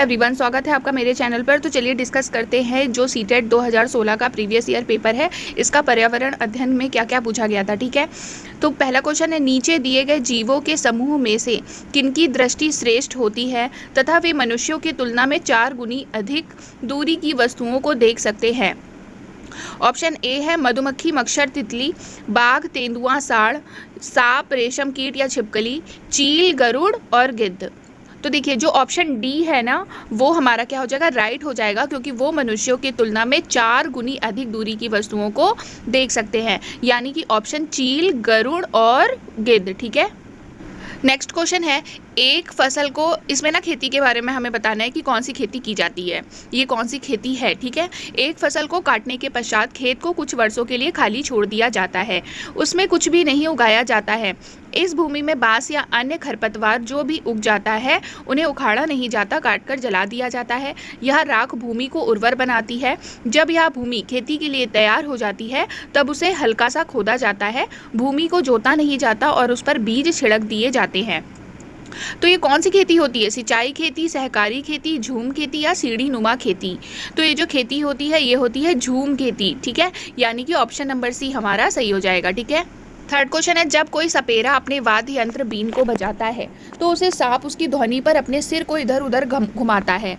Everyone, स्वागत है आपका मेरे चैनल पर। तो चलिए डिस्कस करते हैं जो सीटेट 2016 का प्रीवियस ईयर पेपर है, इसका पर्यावरण अध्ययन में क्या क्या पूछा गया था। ठीक है, तो पहला क्वेश्चन है, नीचे दिए गए जीवों के समूह में से किनकी दृष्टि श्रेष्ठ होती है तथा वे मनुष्यों की तुलना में 4 गुनी अधिक दूरी की वस्तुओं को देख सकते हैं। ऑप्शन ए है मधुमक्खी, मच्छर, तितली, बाघ, तेंदुआ, साढ़, सांप, रेशम कीट या छिपकली, चील, गरुड़ और गिद्ध। तो देखिए जो ऑप्शन डी है ना, वो हमारा क्या हो जाएगा, राइट हो जाएगा, क्योंकि वो मनुष्यों की तुलना में 4 गुनी अधिक दूरी की वस्तुओं को देख सकते हैं, यानी कि ऑप्शन चील, गरुड़ और गिद्ध। ठीक है, नेक्स्ट क्वेश्चन है, एक फसल को, इसमें ना खेती के बारे में हमें बताना है कि कौन सी खेती की जाती है, ये कौन सी खेती है। ठीक है, एक फसल को काटने के पश्चात खेत को कुछ वर्षों के लिए खाली छोड़ दिया जाता है, उसमें कुछ भी नहीं उगाया जाता है। इस भूमि में बांस या अन्य खरपतवार जो भी उग जाता है उन्हें उखाड़ा नहीं जाता, काटकर जला दिया जाता है। यह राख भूमि को उर्वर बनाती है। जब यह भूमि खेती के लिए तैयार हो जाती है तब उसे हल्का सा खोदा जाता है, भूमि को जोता नहीं जाता और उस पर बीज छिड़क दिए जाते हैं। तो ये कौन सी खेती होती है, सिंचाई खेती, सहकारी खेती, झूम खेती या सीढ़ी नुमा खेती। तो ये जो खेती होती है ये होती है झूम खेती। ठीक है, यानी कि ऑप्शन नंबर सी हमारा सही हो जाएगा। ठीक है, थर्ड क्वेश्चन है, जब कोई सपेरा अपने वाद्य यंत्र बीन को बजाता है तो उसे सांप उसकी ध्वनि पर अपने सिर को इधर उधर घुमाता है।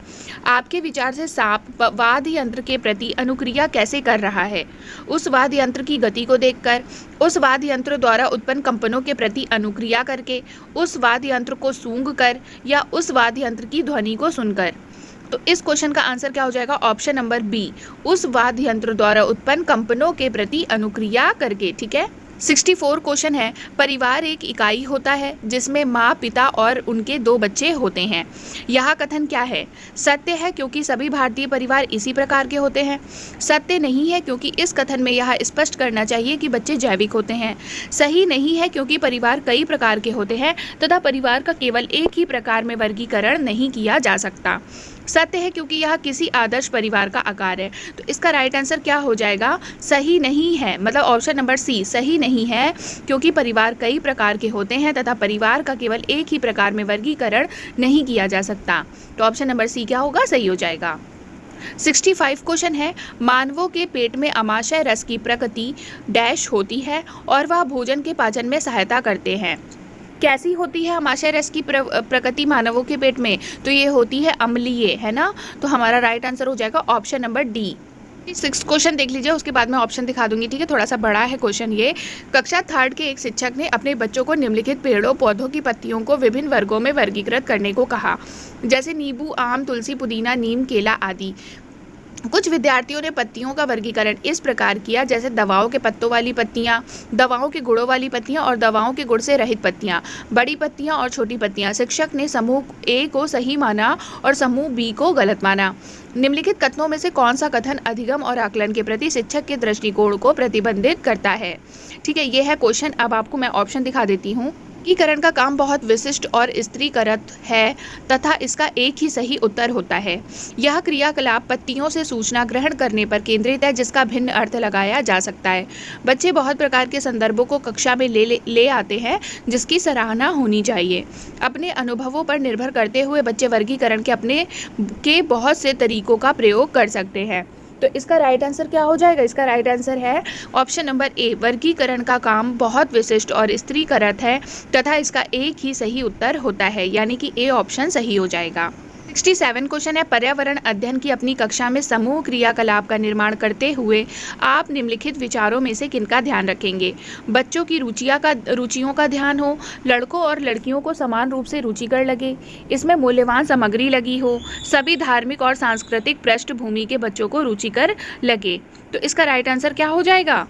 आपके विचार से सांप वाद्य यंत्र के प्रति अनुक्रिया कैसे कर रहा है? उस वाद्य यंत्र की गति को देखकर, उस वाद्य यंत्र द्वारा उत्पन्न कंपनों के प्रति अनुक्रिया करके, उस वाद्य यंत्र को सूंघ कर या उस वाद्य यंत्र की ध्वनि को सुनकर। तो इस क्वेश्चन का आंसर क्या हो जाएगा, ऑप्शन नंबर बी, उस वाद्य यंत्र द्वारा उत्पन्न कंपनों के प्रति अनुक्रिया करके। ठीक है, 64 क्वेश्चन है, परिवार एक इकाई होता है जिसमें माँ, पिता और उनके 2 बच्चे होते हैं। यह कथन क्या है? सत्य है क्योंकि सभी भारतीय परिवार इसी प्रकार के होते हैं। सत्य नहीं है क्योंकि इस कथन में यह स्पष्ट करना चाहिए कि बच्चे जैविक होते हैं। सही नहीं है क्योंकि परिवार कई प्रकार के होते हैं तथा परिवार का केवल एक ही प्रकार में वर्गीकरण नहीं किया जा सकता। सत्य है क्योंकि यह किसी आदर्श परिवार का आकार है। तो इसका राइट आंसर क्या हो जाएगा, सही नहीं है, मतलब ऑप्शन नंबर सी सही नहीं है, क्योंकि परिवार कई प्रकार के होते हैं तथा परिवार का केवल एक ही प्रकार में वर्गीकरण नहीं किया जा सकता। तो ऑप्शन नंबर सी क्या होगा, सही हो जाएगा। 65 क्वेश्चन है, मानवों के पेट में अमाशय रस की प्रकृति डैश होती है और वह भोजन के पाचन में सहायता करते हैं। कैसी होती है अमाशय रस की प्रकृति मानवों के पेट में? तो ये होती है अम्लीय, है ना। तो हमारा राइट आंसर हो जाएगा ऑप्शन नंबर डी। 6 क्वेश्चन देख लीजिए, उसके बाद मैं ऑप्शन दिखा दूंगी। ठीक है, थोड़ा सा बड़ा है क्वेश्चन ये। कक्षा 3 के एक शिक्षक ने अपने बच्चों को निम्नलिखित पेड़ों पौधों की पत्तियों को विभिन्न वर्गों में वर्गीकृत करने को कहा, जैसे नींबू, आम, तुलसी, पुदीना, नीम, केला आदि। कुछ विद्यार्थियों ने पत्तियों का वर्गीकरण इस प्रकार किया, जैसे दवाओं के पत्तों वाली पत्तियां, दवाओं के गुणों वाली पत्तियां और दवाओं के गुण से रहित पत्तियां, बड़ी पत्तियां और छोटी पत्तियां। शिक्षक ने समूह ए को सही माना और समूह बी को गलत माना। निम्नलिखित कथनों में से कौन सा कथन अधिगम और आकलन के प्रति शिक्षक के दृष्टिकोण को प्रतिबंधित करता है? ठीक है, ये है क्वेश्चन। अब आपको मैं ऑप्शन दिखा देती हूँ। वर्गीकरण का काम बहुत विशिष्ट और स्त्रीकृत है तथा इसका एक ही सही उत्तर होता है। यह क्रियाकलाप पत्तियों से सूचना ग्रहण करने पर केंद्रित है, जिसका भिन्न अर्थ लगाया जा सकता है। बच्चे बहुत प्रकार के संदर्भों को कक्षा में ले आते हैं, जिसकी सराहना होनी चाहिए। अपने अनुभवों पर निर्भर करते हुए बच्चे वर्गीकरण के बहुत से तरीकों का प्रयोग कर सकते हैं। तो इसका राइट आंसर क्या हो जाएगा? इसका राइट आंसर है ऑप्शन नंबर ए, वर्गीकरण का काम बहुत विशिष्ट और स्त्रीकृत है तथा इसका एक ही सही उत्तर होता है, यानी कि ए ऑप्शन सही हो जाएगा। 67 क्वेश्चन है, पर्यावरण अध्ययन की अपनी कक्षा में समूह क्रियाकलाप का निर्माण करते हुए आप निम्नलिखित विचारों में से किनका ध्यान रखेंगे? बच्चों की रुचियों का ध्यान हो, लड़कों और लड़कियों को समान रूप से रुचिकर लगे, इसमें मूल्यवान सामग्री लगी हो, सभी धार्मिक और सांस्कृतिक पृष्ठभूमि के बच्चों को रुचिकर लगे। तो इसका राइट आंसर क्या हो जाएगा?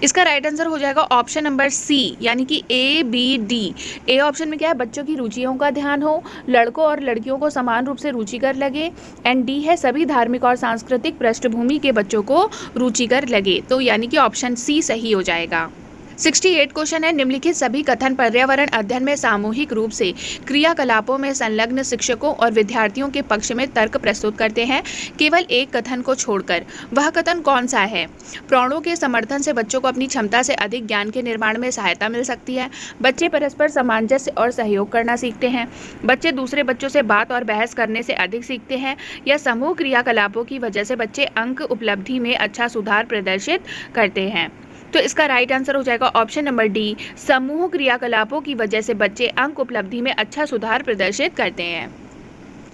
इसका राइट आंसर हो जाएगा ऑप्शन नंबर सी, यानी कि ए, बी, डी। ए ऑप्शन में क्या है, बच्चों की रुचियों का ध्यान हो, लड़कों और लड़कियों को समान रूप से रुचिकर लगे, एंड डी है सभी धार्मिक और सांस्कृतिक पृष्ठभूमि के बच्चों को रुचिकर लगे। तो यानी कि ऑप्शन सी सही हो जाएगा। 68 क्वेश्चन है, निम्नलिखित सभी कथन पर्यावरण अध्ययन में सामूहिक रूप से क्रियाकलापों में संलग्न शिक्षकों और विद्यार्थियों के पक्ष में तर्क प्रस्तुत करते हैं, केवल एक कथन को छोड़कर। वह कथन कौन सा है? प्राणों के समर्थन से बच्चों को अपनी क्षमता से अधिक ज्ञान के निर्माण में सहायता मिल सकती है। बच्चे परस्पर सामंजस्य और सहयोग करना सीखते हैं। बच्चे दूसरे बच्चों से बात और बहस करने से अधिक सीखते हैं। या समूह क्रियाकलापों की वजह से बच्चे अंक उपलब्धि में अच्छा सुधार प्रदर्शित करते हैं। तो इसका राइट आंसर हो जाएगा ऑप्शन नंबर डी, समूह क्रियाकलापों की वजह से बच्चे अंक उपलब्धि में अच्छा सुधार प्रदर्शित करते हैं।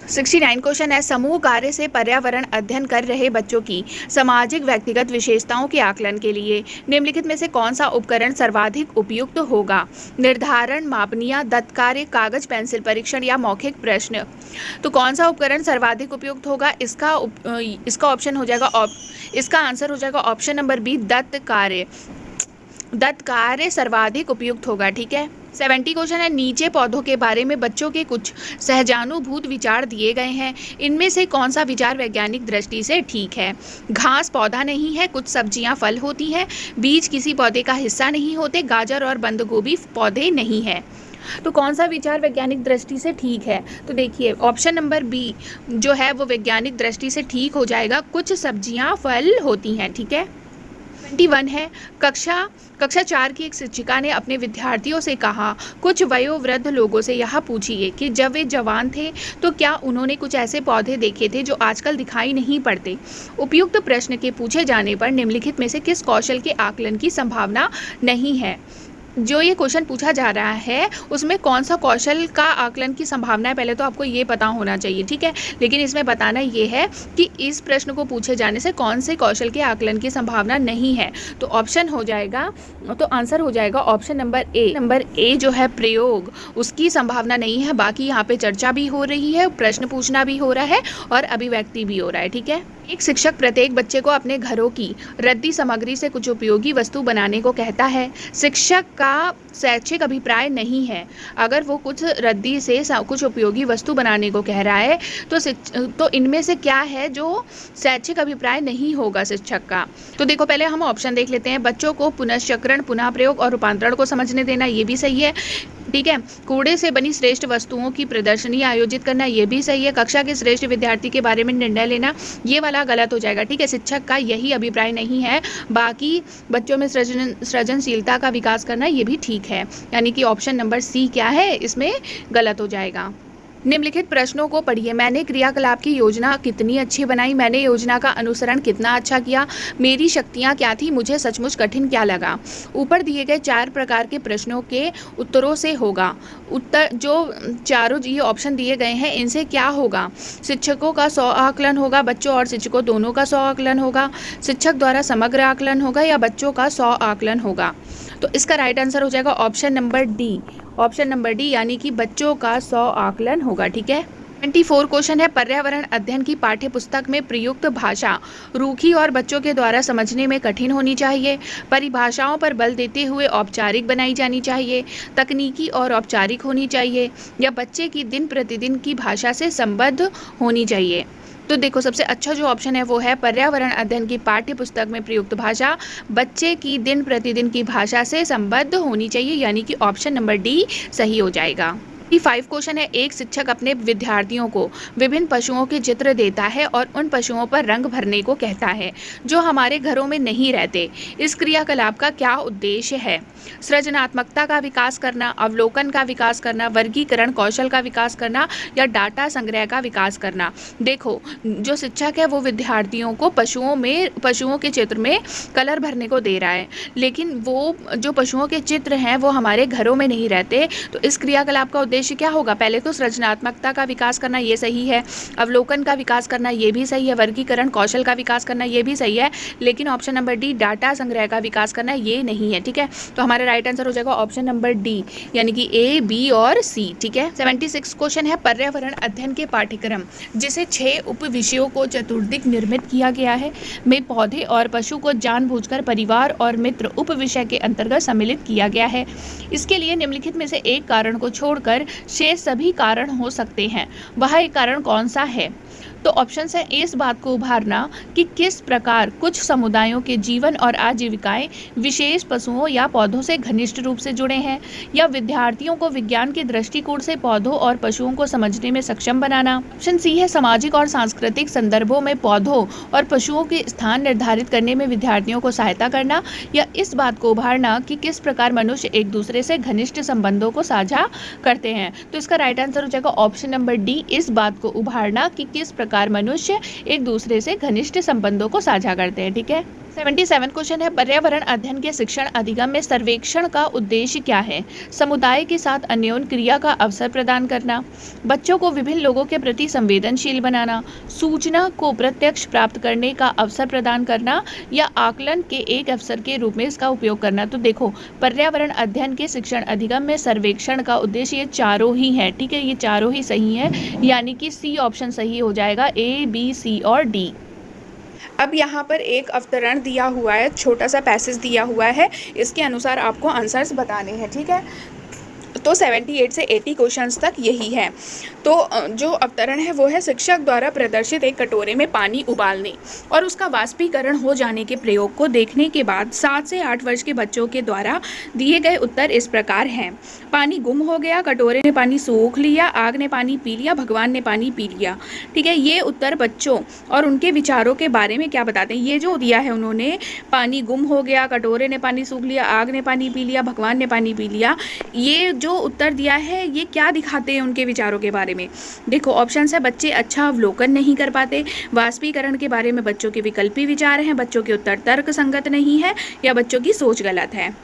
69 क्वेश्चन है, समूह कार्य से पर्यावरण अध्ययन कर रहे बच्चों की सामाजिक व्यक्तिगत विशेषताओं के आकलन के लिए निम्नलिखित में से कौन सा उपकरण सर्वाधिक उपयुक्त होगा? निर्धारण, मापनीय, दत्तकार्य, कागज पेंसिल परीक्षण या मौखिक प्रश्न। तो कौन सा उपकरण सर्वाधिक उपयुक्त होगा? इसका ऑप्शन हो जाएगा इसका आंसर हो जाएगा ऑप्शन नंबर बी, दत्तकार्य। दत्तकार्य सर्वाधिक उपयुक्त होगा। ठीक है। 70 क्वेश्चन है, नीचे पौधों के बारे में बच्चों के कुछ सहजानुभूत विचार दिए गए हैं, इनमें से कौन सा विचार वैज्ञानिक दृष्टि से ठीक है? घास पौधा नहीं है, कुछ सब्जियां फल होती हैं, बीज किसी पौधे का हिस्सा नहीं होते, गाजर और बंद गोभी पौधे नहीं है। तो कौन सा विचार वैज्ञानिक दृष्टि से ठीक है? तो देखिए ऑप्शन नंबर बी जो है वो वैज्ञानिक दृष्टि से ठीक हो जाएगा, कुछ सब्जियां फल होती हैं। ठीक है। 21 है, कक्षा 4 की एक शिक्षिका ने अपने विद्यार्थियों से कहा, कुछ वयोवृद्ध लोगों से यह पूछिए कि जब वे जवान थे तो क्या उन्होंने कुछ ऐसे पौधे देखे थे जो आजकल दिखाई नहीं पड़ते। उपयुक्त प्रश्न के पूछे जाने पर निम्नलिखित में से किस कौशल के आकलन की संभावना नहीं है? जो ये क्वेश्चन पूछा जा रहा है उसमें कौन सा कौशल का आकलन की संभावना है, पहले तो आपको ये पता होना चाहिए। ठीक है। लेकिन इसमें बताना ये है कि इस प्रश्न को पूछे जाने से कौन से कौशल के आकलन की संभावना नहीं है। तो ऑप्शन हो जाएगा, तो आंसर हो जाएगा ऑप्शन नंबर ए जो है प्रयोग, उसकी संभावना नहीं है। बाकी यहाँ पे चर्चा भी हो रही है, प्रश्न पूछना भी हो रहा है और अभिव्यक्ति भी हो रहा है। ठीक है। एक शिक्षक प्रत्येक बच्चे को अपने घरों की रद्दी सामग्री से कुछ उपयोगी वस्तु बनाने को कहता है। शिक्षक का शैक्षिक अभिप्राय नहीं है। अगर वो कुछ रद्दी से कुछ उपयोगी वस्तु बनाने को कह रहा है तो इनमें से क्या है जो शैक्षिक अभिप्राय नहीं होगा शिक्षक का? तो देखो पहले हम ऑप्शन देख लेते हैं। बच्चों को पुनश्चक्रण, पुनः प्रयोग और रूपांतरण को समझने देना, ये भी सही है। ठीक है। कूड़े से बनी श्रेष्ठ वस्तुओं की प्रदर्शनी आयोजित करना, ये भी सही है। कक्षा के श्रेष्ठ विद्यार्थी के बारे में निर्णय लेना, ये वाला गलत हो जाएगा। ठीक है। शिक्षक का यही अभिप्राय नहीं है। बाकी बच्चों में सृजनशीलता का विकास करना, ये भी ठीक है। यानी कि ऑप्शन नंबर सी क्या है, इसमें गलत हो जाएगा। निम्नलिखित प्रश्नों को पढ़िए। मैंने क्रियाकलाप की योजना कितनी अच्छी बनाई, मैंने योजना का अनुसरण कितना अच्छा किया, मेरी शक्तियाँ क्या थी, मुझे सचमुच कठिन क्या लगा। ऊपर दिए गए 4 प्रकार के प्रश्नों के उत्तरों से होगा। उत्तर जो चारों ये ऑप्शन दिए गए हैं इनसे क्या होगा? शिक्षकों का 100 आकलन होगा, बच्चों और शिक्षकों दोनों का 100 आकलन होगा, शिक्षक द्वारा समग्र आकलन होगा या बच्चों का 100 आकलन होगा। तो इसका राइट आंसर हो जाएगा ऑप्शन नंबर डी, यानी कि बच्चों का 100 आकलन होगा। ठीक है। 24 क्वेश्चन है, पर्यावरण अध्ययन की पाठ्य पुस्तक में प्रयुक्त भाषा रूखी और बच्चों के द्वारा समझने में कठिन होनी चाहिए। परिभाषाओं पर बल देते हुए औपचारिक बनाई जानी चाहिए, तकनीकी और औपचारिक होनी चाहिए या बच्चे की दिन प्रतिदिन की भाषा से संबद्ध होनी चाहिए। तो देखो सबसे अच्छा जो ऑप्शन है वो है पर्यावरण अध्ययन की पाठ्य पुस्तक में प्रयुक्त भाषा बच्चे की दिन प्रतिदिन की भाषा से संबद्ध होनी चाहिए, यानी कि ऑप्शन नंबर डी सही हो जाएगा। 5 क्वेश्चन है, एक शिक्षक अपने विद्यार्थियों को विभिन्न पशुओं के चित्र देता है और उन पशुओं पर रंग भरने को कहता है जो हमारे घरों में नहीं रहते। इस क्रियाकलाप का क्या उद्देश्य है? सृजनात्मकता का विकास करना, अवलोकन का विकास करना, वर्गीकरण कौशल का विकास करना या डाटा संग्रह का विकास करना। देखो जो शिक्षक है वो विद्यार्थियों को पशुओं के चित्र में कलर भरने को दे रहा है, लेकिन वो जो पशुओं के चित्र हैं वो हमारे घरों में नहीं रहते। तो इस क्रियाकलाप का उद्देश्य क्या होगा? पहले तो सृजनात्मकता का विकास करना, ये सही है। अवलोकन का विकास करना, ये भी सही है। वर्गीकरण कौशल का विकास करना, ये भी सही है। लेकिन ऑप्शन नंबर डी डाटा संग्रह का विकास करना, ये नहीं है। ठीक है। तो हमारा राइट आंसर हो जाएगा ऑप्शन नंबर डी, यानी कि ए, बी और सी। ठीक है। 76 क्वेश्चन है, पर्यावरण अध्ययन के पाठ्यक्रम जिसे 6 उप विषयों को चतुर्दिक निर्मित किया गया है में पौधे और पशु को जानबूझकर परिवार और मित्र उप विषय के अंतर्गत सम्मिलित किया गया है। इसके लिए निम्नलिखित में से एक कारण को छोड़कर शेष सभी कारण हो सकते हैं। वह एक कारण कौन सा है? तो ऑप्शन है इस बात को उभारना कि किस प्रकार कुछ समुदायों के जीवन और आजीविकाएं विशेष पशुओं या पौधों से घनिष्ठ रूप से जुड़े हैं, या विद्यार्थियों को विज्ञान के दृष्टिकोण से पौधों और पशुओं को समझने में सक्षम बनाना। ऑप्शन सी है सामाजिक और सांस्कृतिक संदर्भों में पौधों और पशुओं के स्थान निर्धारित करने में विद्यार्थियों को सहायता करना, या इस बात को उभारना कि किस प्रकार मनुष्य एक दूसरे से घनिष्ठ संबंधों को साझा करते हैं। तो इसका राइट आंसर हो जाएगा ऑप्शन नंबर डी, इस बात को उभारना कि किस प्रकार मनुष्य एक दूसरे से घनिष्ठ संबंधों को साझा करते हैं। ठीक है। 77 क्वेश्चन है पर्यावरण अध्ययन के शिक्षण अधिगम में सर्वेक्षण का उद्देश्य क्या है? समुदाय के साथ अन्योन्य क्रिया का अवसर प्रदान करना, बच्चों को विभिन्न लोगों के प्रति संवेदनशील बनाना, सूचना को प्रत्यक्ष प्राप्त करने का अवसर प्रदान करना, या आकलन के एक अवसर के रूप में इसका उपयोग करना। तो देखो, पर्यावरण अध्ययन के शिक्षण अधिगम में सर्वेक्षण का उद्देश्य ये चारों ही है। ठीक है, ये चारों ही सही है, यानी कि सी ऑप्शन सही हो जाएगा, ए, बी, सी और डी। अब यहाँ पर एक अवतरण दिया हुआ है, छोटा सा पैसेज दिया हुआ है, इसके अनुसार आपको आंसर्स बताने हैं। ठीक है, तो 78 से 80 क्वेश्चंस तक यही है। तो जो अवतरण है वो है शिक्षक द्वारा प्रदर्शित एक कटोरे में पानी उबालने और उसका वाष्पीकरण हो जाने के प्रयोग को देखने के बाद 7 से 8 वर्ष के बच्चों के द्वारा दिए गए उत्तर इस प्रकार हैं। पानी गुम हो गया, कटोरे ने पानी सोख लिया, आग ने पानी पी लिया, भगवान ने पानी पी लिया। ठीक है, ये उत्तर बच्चों और उनके विचारों के बारे में क्या बताते हैं? ये जो दिया है उन्होंने, पानी गुम हो गया, कटोरे ने पानी सूख लिया, आग ने पानी पी लिया, भगवान ने पानी पी लिया, ये जो उत्तर दिया है ये क्या दिखाते हैं उनके विचारों के बारे में? देखो, ऑप्शन है बच्चे अच्छा अवलोकन नहीं कर पाते, वाष्पीकरण के बारे में बच्चों के विकल्पी विचार हैं, बच्चों के उत्तर तर्क संगत नहीं है, या बच्चों की सोच गलत है।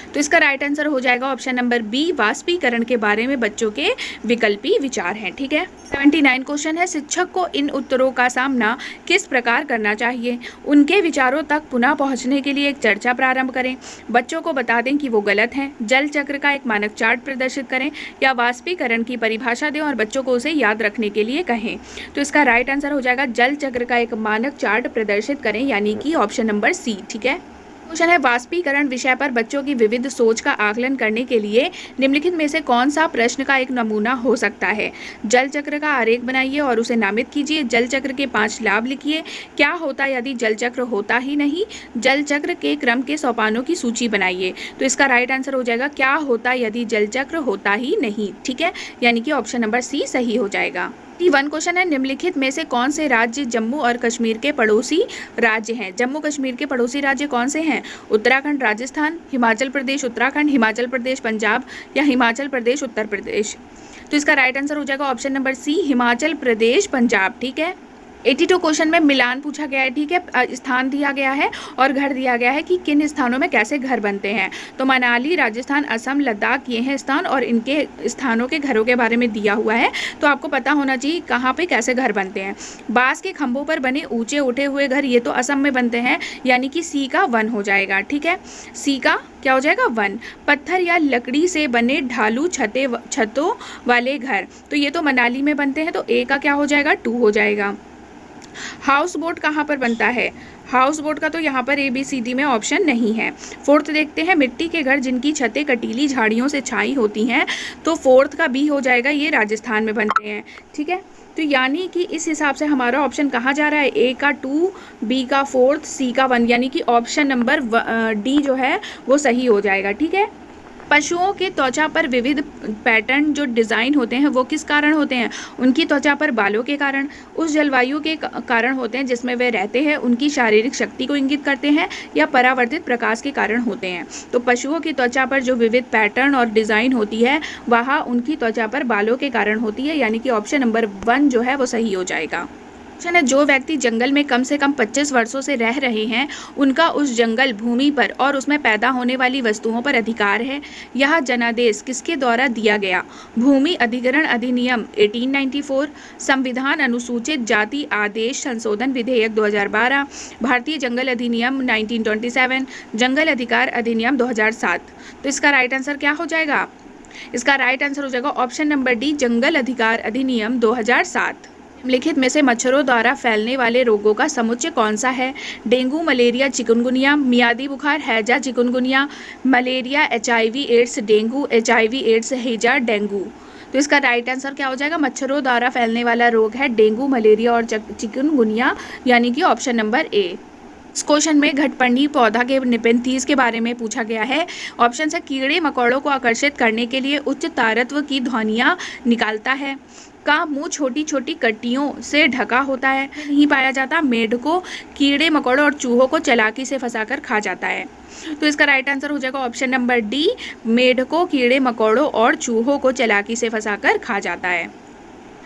तो इसका राइट आंसर हो जाएगा ऑप्शन नंबर बी, वाष्पीकरण के बारे में बच्चों के विकल्पी विचार हैं। ठीक है। 79 क्वेश्चन है शिक्षक को इन उत्तरों का सामना किस प्रकार करना चाहिए? उनके विचारों तक पुनः पहुंचने के लिए एक चर्चा प्रारंभ करें, बच्चों को बता दें कि वो गलत हैं, जल चक्र का एक मानक चार्ट प्रदर्शित करें, या वाष्पीकरण की परिभाषा दें और बच्चों को उसे याद रखने के लिए कहें। तो इसका राइट आंसर हो जाएगा जल चक्र का एक मानक चार्ट प्रदर्शित करें, यानी कि ऑप्शन नंबर सी। ठीक है। क्वेश्चन है वाष्पीकरण विषय पर बच्चों की विविध सोच का आकलन करने के लिए निम्नलिखित में से कौन सा प्रश्न का एक नमूना हो सकता है? जल चक्र का आरेख बनाइए और उसे नामित कीजिए, जल चक्र के 5 लाभ लिखिए, क्या होता यदि जल चक्र होता ही नहीं, जल चक्र के क्रम के सोपानों की सूची बनाइए। तो इसका राइट आंसर हो जाएगा क्या होता यदि जल चक्र होता ही नहीं। ठीक है, यानी कि ऑप्शन नंबर सी सही हो जाएगा। 1 क्वेश्चन है निम्नलिखित में से कौन से राज्य जम्मू और कश्मीर के पड़ोसी राज्य हैं? जम्मू कश्मीर के पड़ोसी राज्य कौन से हैं? उत्तराखंड, राजस्थान, हिमाचल प्रदेश, उत्तराखंड, हिमाचल प्रदेश, पंजाब, या हिमाचल प्रदेश, उत्तर प्रदेश। तो इसका राइट आंसर हो जाएगा option number C, Himachal Pradesh, Punjab. ठीक है। 82 क्वेश्चन में मिलान पूछा गया है। ठीक है, स्थान दिया गया है और घर दिया गया है कि किन स्थानों में कैसे घर बनते हैं। तो मनाली, राजस्थान, असम, लद्दाख, ये हैं स्थान और इनके स्थानों के घरों के बारे में दिया हुआ है। तो आपको पता होना चाहिए कहाँ पे कैसे घर बनते हैं। बांस के खंभों पर बने ऊंचे उठे हुए घर, ये तो असम में बनते हैं, यानी कि सी का 1 हो जाएगा। ठीक है, सी का क्या हो जाएगा 1। पत्थर या लकड़ी से बने ढालू छतों वाले घर, तो ये तो मनाली में बनते हैं, तो ए का क्या हो जाएगा 2 हो जाएगा। हाउस बोट कहाँ पर बनता है? हाउस बोट का तो यहाँ पर ABCD में ऑप्शन नहीं है। 4th देखते हैं, मिट्टी के घर जिनकी छतें कटीली झाड़ियों से छाई होती हैं, तो 4th का B हो जाएगा, ये राजस्थान में बनते हैं। ठीक है, तो यानी कि इस हिसाब से हमारा ऑप्शन कहाँ जा रहा है? A का 2, B का 4th, C का 1, यानी कि ऑप्शन नंबर D जो है वो सही हो जाएगा। ठीक है। पशुओं के त्वचा पर विविध पैटर्न जो डिज़ाइन होते हैं वो किस कारण होते हैं? उनकी त्वचा पर बालों के कारण, उस जलवायु के कारण होते हैं जिसमें वे रहते हैं, उनकी शारीरिक शक्ति को इंगित करते हैं, या परावर्तित प्रकाश के कारण होते हैं। तो पशुओं की त्वचा पर जो विविध पैटर्न और डिज़ाइन होती है वह उनकी त्वचा पर बालों के कारण होती है, यानी कि ऑप्शन नंबर 1 जो है वो सही हो जाएगा। क्वेश्चन है जो व्यक्ति जंगल में कम से कम 25 वर्षों से रह रहे हैं उनका उस जंगल भूमि पर और उसमें पैदा होने वाली वस्तुओं पर अधिकार है। यह जनादेश किसके द्वारा दिया गया? भूमि अधिग्रहण अधिनियम 1894, संविधान अनुसूचित जाति आदेश संशोधन विधेयक 2012, भारतीय जंगल अधिनियम 1927, जंगल अधिकार अधिनियम 2007। तो इसका राइट आंसर क्या हो जाएगा? इसका राइट आंसर हो जाएगा ऑप्शन नंबर डी, जंगल अधिकार अधिनियम 2007। निम्नलिखित में से मच्छरों द्वारा फैलने वाले रोगों का समुच्चय कौन सा है? डेंगू, मलेरिया, चिकनगुनिया, मियादी बुखार, हैजा, chikungunya, malaria, HIV AIDS, dengue, HIV AIDS, हैजा, डेंगू। तो इसका राइट आंसर क्या हो जाएगा? मच्छरों द्वारा फैलने वाला रोग है डेंगू, मलेरिया और चिकनगुनिया, यानी कि ऑप्शन नंबर ए। इस क्वेश्चन में घटपर्णी पौधा के निपेंथीज के बारे में पूछा गया है। ऑप्शन है कीड़े मकोड़ों को आकर्षित करने के लिए उच्च तारत्व की ध्वनियाँ निकालता है। का मुंह छोटी छोटी कट्टियों से ढका होता है। नहीं पाया जाता। मेढकों, कीड़े मकोड़ों और चूहों को चालाकी से फंसाकर खा जाता है। तो इसका राइट आंसर हो जाएगा ऑप्शन नंबर डी, मेढकों, कीड़े मकोड़ों और चूहों को चालाकी से फंसाकर खा जाता है।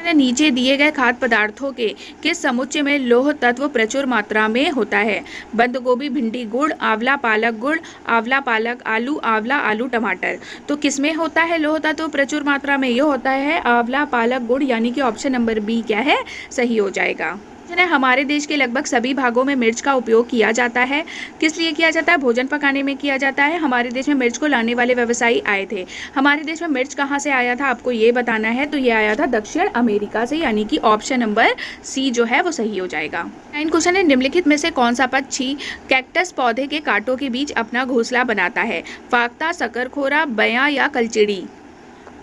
नीचे दिए गए खाद्य पदार्थों के किस समुच्चय में लौह तत्व प्रचुर मात्रा में होता है? बंद गोभी, भिंडी, गुड़, आंवला पालक गुड़, आंवला पालक आलू, आंवला आलू टमाटर। तो किसमें होता है लौह तत्व प्रचुर मात्रा में? ये होता है आंवला पालक गुड़, यानी कि ऑप्शन नंबर बी क्या है? सही हो जाएगा। हमारे देश के लगभग सभी भागों में मिर्च का उपयोग किया जाता है। किस लिए किया जाता है? भोजन पकाने में किया जाता है। हमारे देश में मिर्च को लाने वाले व्यवसायी आए थे। हमारे देश में मिर्च कहाँ से आया था आपको ये बताना है। तो ये आया था दक्षिण अमेरिका से, यानी कि ऑप्शन नंबर सी जो है वो सही हो जाएगा। 9 क्वेश्चन है, निम्नलिखित में से कौन सा पक्षी कैक्टस पौधे के कांटों के बीच अपना घोंसला बनाता है? फाख्ता, शकरखोरा, बयां या कलचिड़ी।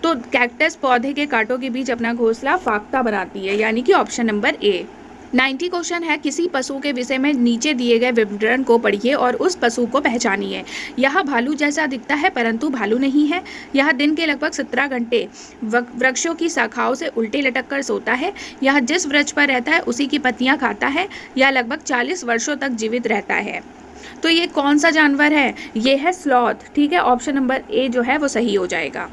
तो कैक्टस पौधे के कांटों के बीच अपना घोंसला फाख्ता बनाती है, यानी कि ऑप्शन नंबर ए। 90 क्वेश्चन है, किसी पशु के विषय में नीचे दिए गए विवरण को पढ़िए और उस पशु को पहचानिए। यह भालू जैसा दिखता है परंतु भालू नहीं है। यह दिन के लगभग 17 घंटे वृक्षों की शाखाओं से उल्टे लटक कर सोता है। यह जिस वृक्ष पर रहता है उसी की पत्तियां खाता है। यह लगभग 40 वर्षों तक जीवित रहता है। तो ये कौन सा जानवर है? ये है स्लॉथ। ठीक है, ऑप्शन नंबर ए जो है वो सही हो जाएगा।